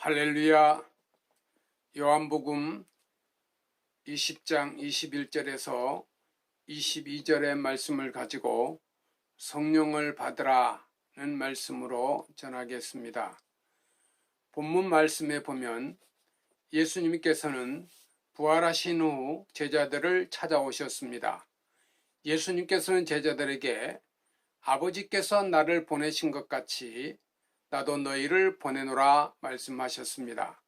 할렐루야. 요한복음 20장 21절에서 22절의 말씀을 가지고 성령을 받으라는 말씀으로 전하겠습니다. 본문 말씀에 보면 예수님께서는 부활하신 후 제자들을 찾아오셨습니다. 예수님께서는 제자들에게 아버지께서 나를 보내신 것 같이 나도 너희를 보내노라 말씀하셨습니다.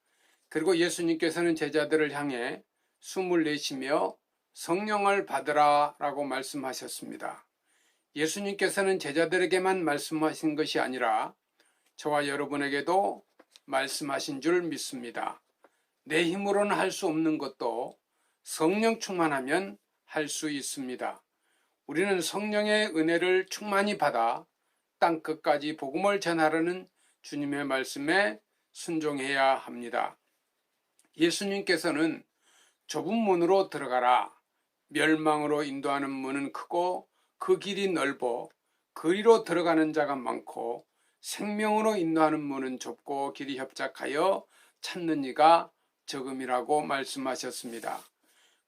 그리고 예수님께서는 제자들을 향해 숨을 내쉬며 성령을 받으라 라고 말씀하셨습니다. 예수님께서는 제자들에게만 말씀하신 것이 아니라 저와 여러분에게도 말씀하신 줄 믿습니다. 내 힘으로는 할 수 없는 것도 성령 충만하면 할 수 있습니다. 우리는 성령의 은혜를 충만히 받아 땅 끝까지 복음을 전하려는 주님의 말씀에 순종해야 합니다. 예수님께서는 좁은 문으로 들어가라. 멸망으로 인도하는 문은 크고 그 길이 넓어 그리로 들어가는 자가 많고 생명으로 인도하는 문은 좁고 길이 협착하여 찾는 이가 적음이라고 말씀하셨습니다.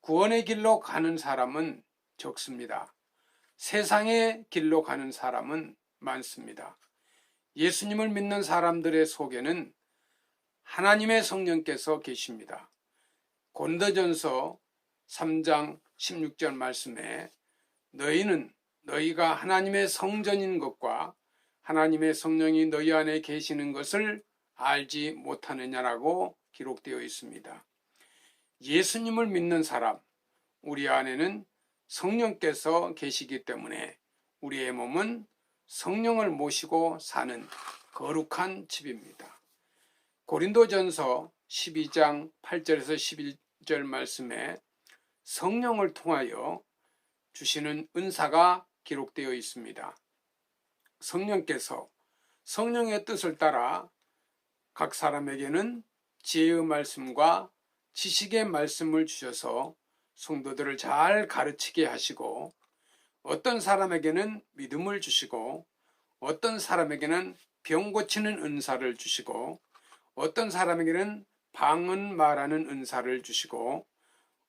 구원의 길로 가는 사람은 적습니다. 세상의 길로 가는 사람은 많습니다. 예수님을 믿는 사람들의 속에는 하나님의 성령께서 계십니다. 고린도전서 3장 16절 말씀에 너희는 너희가 하나님의 성전인 것과 하나님의 성령이 너희 안에 계시는 것을 알지 못하느냐라고 기록되어 있습니다. 예수님을 믿는 사람, 우리 안에는 성령께서 계시기 때문에 우리의 몸은 성령을 모시고 사는 거룩한 집입니다. 고린도전서 12장 8절에서 11절 말씀에 성령을 통하여 주시는 은사가 기록되어 있습니다. 성령께서 성령의 뜻을 따라 각 사람에게는 지혜의 말씀과 지식의 말씀을 주셔서 성도들을 잘 가르치게 하시고 어떤 사람에게는 믿음을 주시고 어떤 사람에게는 병 고치는 은사를 주시고 어떤 사람에게는 방언 말하는 은사를 주시고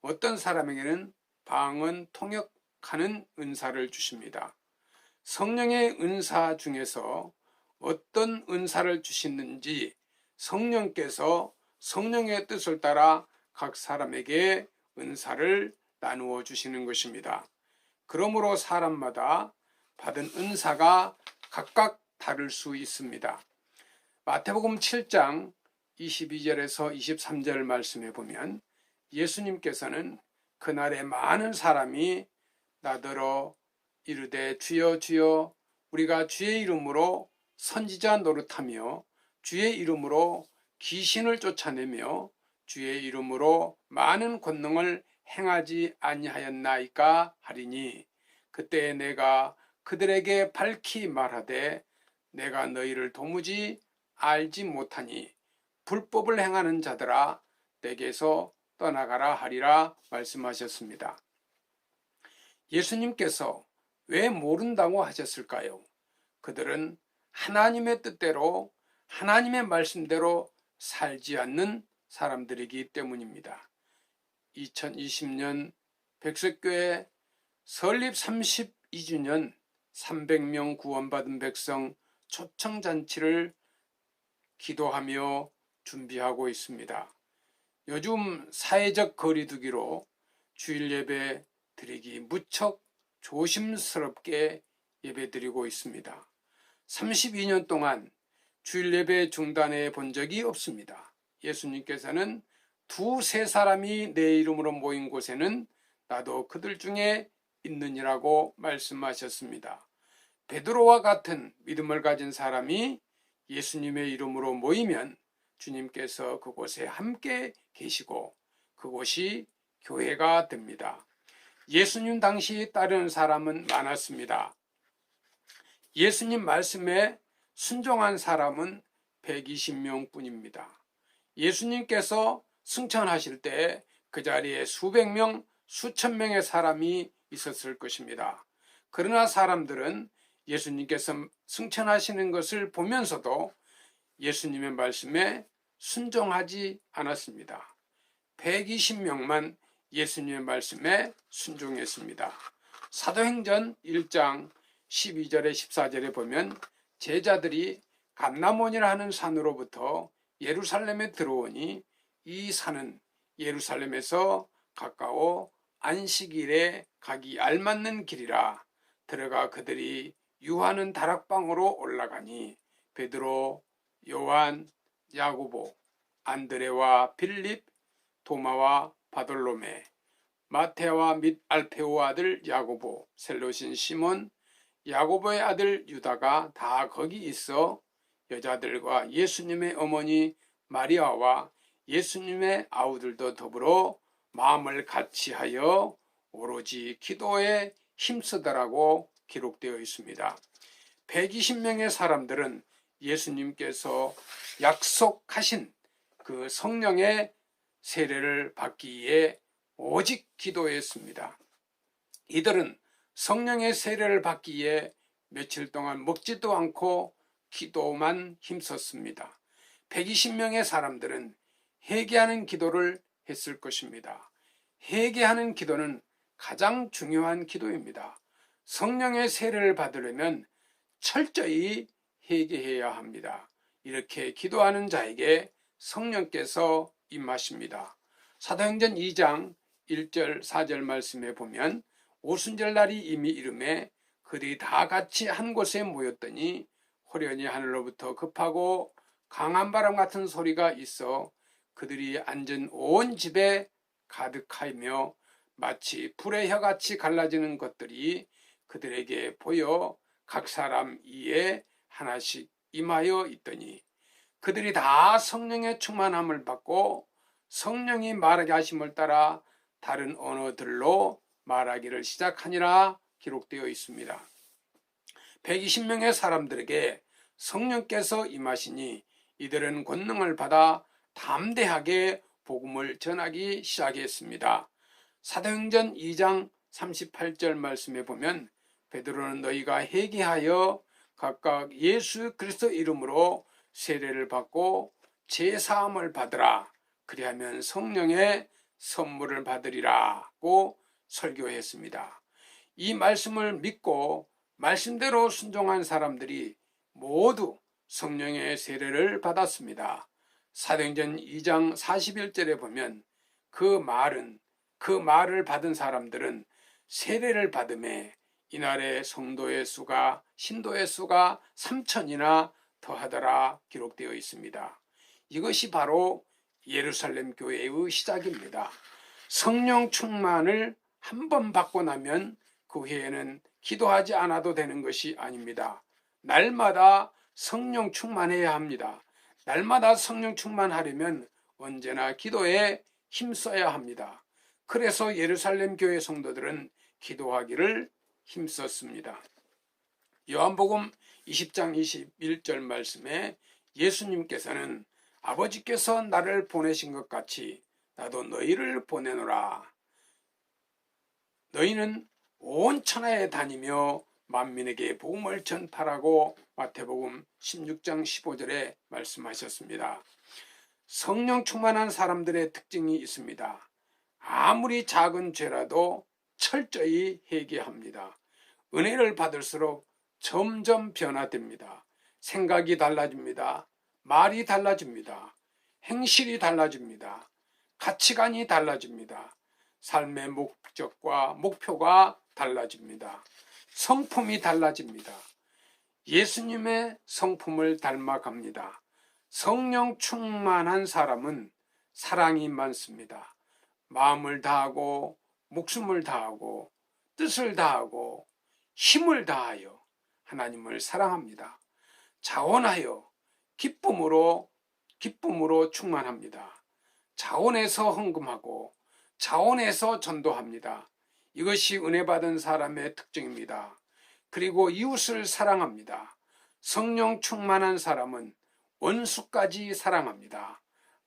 어떤 사람에게는 방언 통역하는 은사를 주십니다. 성령의 은사 중에서 어떤 은사를 주시는지 성령께서 성령의 뜻을 따라 각 사람에게 은사를 나누어 주시는 것입니다. 그러므로 사람마다 받은 은사가 각각 다를 수 있습니다. 마태복음 7장 22절에서 23절 말씀에 보면 예수님께서는 그날에 많은 사람이 나더러 이르되 주여 주여 우리가 주의 이름으로 선지자 노릇하며 주의 이름으로 귀신을 쫓아내며 주의 이름으로 많은 권능을 행하지 아니하였나이까 하리니 그때 내가 그들에게 밝히 말하되 내가 너희를 도무지 알지 못하니 불법을 행하는 자들아 내게서 떠나가라 하리라 말씀하셨습니다. 예수님께서 왜 모른다고 하셨을까요? 그들은 하나님의 뜻대로 하나님의 말씀대로 살지 않는 사람들이기 때문입니다. 2020년 백석교회 설립 32주년 300명 구원받은 백성 초청잔치를 기도하며 준비하고 있습니다. 요즘 사회적 거리두기로 주일 예배 드리기 무척 조심스럽게 예배드리고 있습니다. 32년 동안 주일 예배 중단해 본 적이 없습니다. 예수님께서는 두세 사람이 내 이름으로 모인 곳에는 나도 그들 중에 있느니라고 말씀하셨습니다. 베드로와 같은 믿음을 가진 사람이 예수님의 이름으로 모이면 주님께서 그곳에 함께 계시고 그곳이 교회가 됩니다. 예수님 당시 따르는 사람은 많았습니다. 예수님 말씀에 순종한 사람은 120명 뿐입니다. 예수님께서 승천하실 때 그 자리에 수백 명, 수천 명의 사람이 있었을 것입니다. 그러나 사람들은 예수님께서 승천하시는 것을 보면서도 예수님의 말씀에 순종하지 않았습니다. 120명만 예수님의 말씀에 순종했습니다. 사도행전 1장 12절에 14절에 보면 제자들이 감람원이라 하는 산으로부터 예루살렘에 들어오니 이 산은 예루살렘에서 가까워 안식일에 가기 알맞는 길이라 들어가 그들이 유하는 다락방으로 올라가니 베드로, 요한, 야고보, 안드레와 빌립, 도마와 바돌로메, 마테와 및 알페오 아들 야고보, 셀로신 시몬, 야고보의 아들 유다가 다 거기 있어 여자들과 예수님의 어머니 마리아와 예수님의 아우들도 더불어 마음을 같이하여 오로지 기도에 힘쓰더라고 기록되어 있습니다. 120명의 사람들은 예수님께서 약속하신 그 성령의 세례를 받기 위해 오직 기도했습니다. 이들은 성령의 세례를 받기 위해 며칠 동안 먹지도 않고 기도만 힘썼습니다. 120명의 사람들은 회개하는 기도를 했을 것입니다. 회개하는 기도는 가장 중요한 기도입니다. 성령의 세례를 받으려면 철저히 회개해야 합니다. 이렇게 기도하는 자에게 성령께서 임하십니다. 사도행전 2장 1절 4절 말씀에 보면 오순절 날이 이미 이름에 그들이 다 같이 한 곳에 모였더니 호련히 하늘로부터 급하고 강한 바람 같은 소리가 있어 그들이 앉은 온 집에 가득하며 마치 불의 혀같이 갈라지는 것들이 그들에게 보여 각 사람 이에 하나씩 임하여 있더니 그들이 다 성령의 충만함을 받고 성령이 말하게 하심을 따라 다른 언어들로 말하기를 시작하니라 기록되어 있습니다. 120명의 사람들에게 성령께서 임하시니 이들은 권능을 받아 담대하게 복음을 전하기 시작했습니다. 사도행전 2장 38절 말씀에 보면 베드로는 너희가 회개하여 각각 예수 그리스도 이름으로 세례를 받고 제사함을 받으라. 그리하면 성령의 선물을 받으리라고 설교했습니다. 이 말씀을 믿고 말씀대로 순종한 사람들이 모두 성령의 세례를 받았습니다. 사도행전 2장 41절에 보면 그 말을 받은 사람들은 세례를 받음에 이날의 성도의 수가 신도의 수가 3,000이나 더하더라 기록되어 있습니다. 이것이 바로 예루살렘 교회의 시작입니다. 성령 충만을 한 번 받고 나면 그 후에는 기도하지 않아도 되는 것이 아닙니다. 날마다 성령 충만해야 합니다. 날마다 성령 충만하려면 언제나 기도에 힘써야 합니다. 그래서 예루살렘 교회 성도들은 기도하기를 힘썼습니다. 요한복음 20장 21절 말씀에 예수님께서는 아버지께서 나를 보내신 것 같이 나도 너희를 보내노라. 너희는 온 천하에 다니며 만민에게 복음을 전파라고 마태복음 16장 15절에 말씀하셨습니다. 성령 충만한 사람들의 특징이 있습니다. 아무리 작은 죄라도 철저히 회개합니다. 은혜를 받을수록 점점 변화됩니다. 생각이 달라집니다. 말이 달라집니다. 행실이 달라집니다. 가치관이 달라집니다. 삶의 목적과 목표가 달라집니다. 성품이 달라집니다. 예수님의 성품을 닮아갑니다. 성령 충만한 사람은 사랑이 많습니다. 마음을 다하고 목숨을 다하고 뜻을 다하고 힘을 다하여 하나님을 사랑합니다. 자원하여 기쁨으로 충만합니다. 자원해서 헌금하고 자원해서 전도합니다. 이것이 은혜 받은 사람의 특징입니다. 그리고 이웃을 사랑합니다. 성령 충만한 사람은 원수까지 사랑합니다.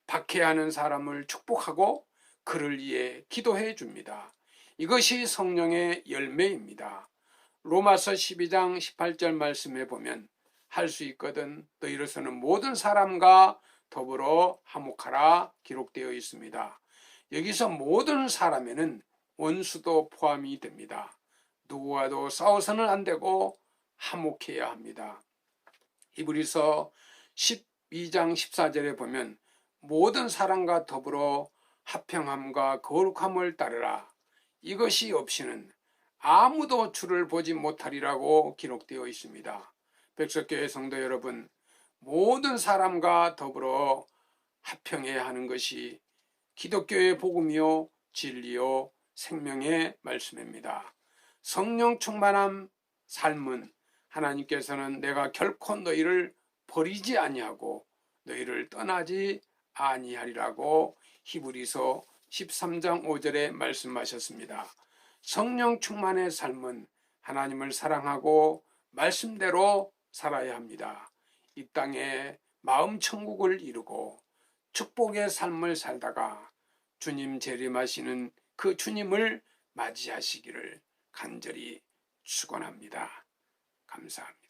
박해하는 사람을 축복하고 그를 위해 기도해 줍니다. 이것이 성령의 열매입니다. 로마서 12장 18절 말씀에 보면 할 수 있거든 너희로서는 모든 사람과 더불어 화목하라 기록되어 있습니다. 여기서 모든 사람에는 원수도 포함이 됩니다. 누구와도 싸워서는 안 되고 화목해야 합니다. 히브리서 12장 14절에 보면 모든 사람과 더불어 화평함과 거룩함을 따르라. 이것이 없이는 아무도 주를 보지 못하리라고 기록되어 있습니다. 백석교회 성도 여러분, 모든 사람과 더불어 화평해야 하는 것이 기독교의 복음이요 진리요 생명의 말씀입니다. 성령 충만한 삶은 하나님께서는 내가 결코 너희를 버리지 아니하고 너희를 떠나지 아니하리라고 히브리서 13장 5절에 말씀하셨습니다. 성령 충만의 삶은 하나님을 사랑하고 말씀대로 살아야 합니다. 이 땅에 마음 천국을 이루고 축복의 삶을 살다가 주님 재림하시는 그 주님을 맞이하시기를 간절히 축원합니다. 감사합니다.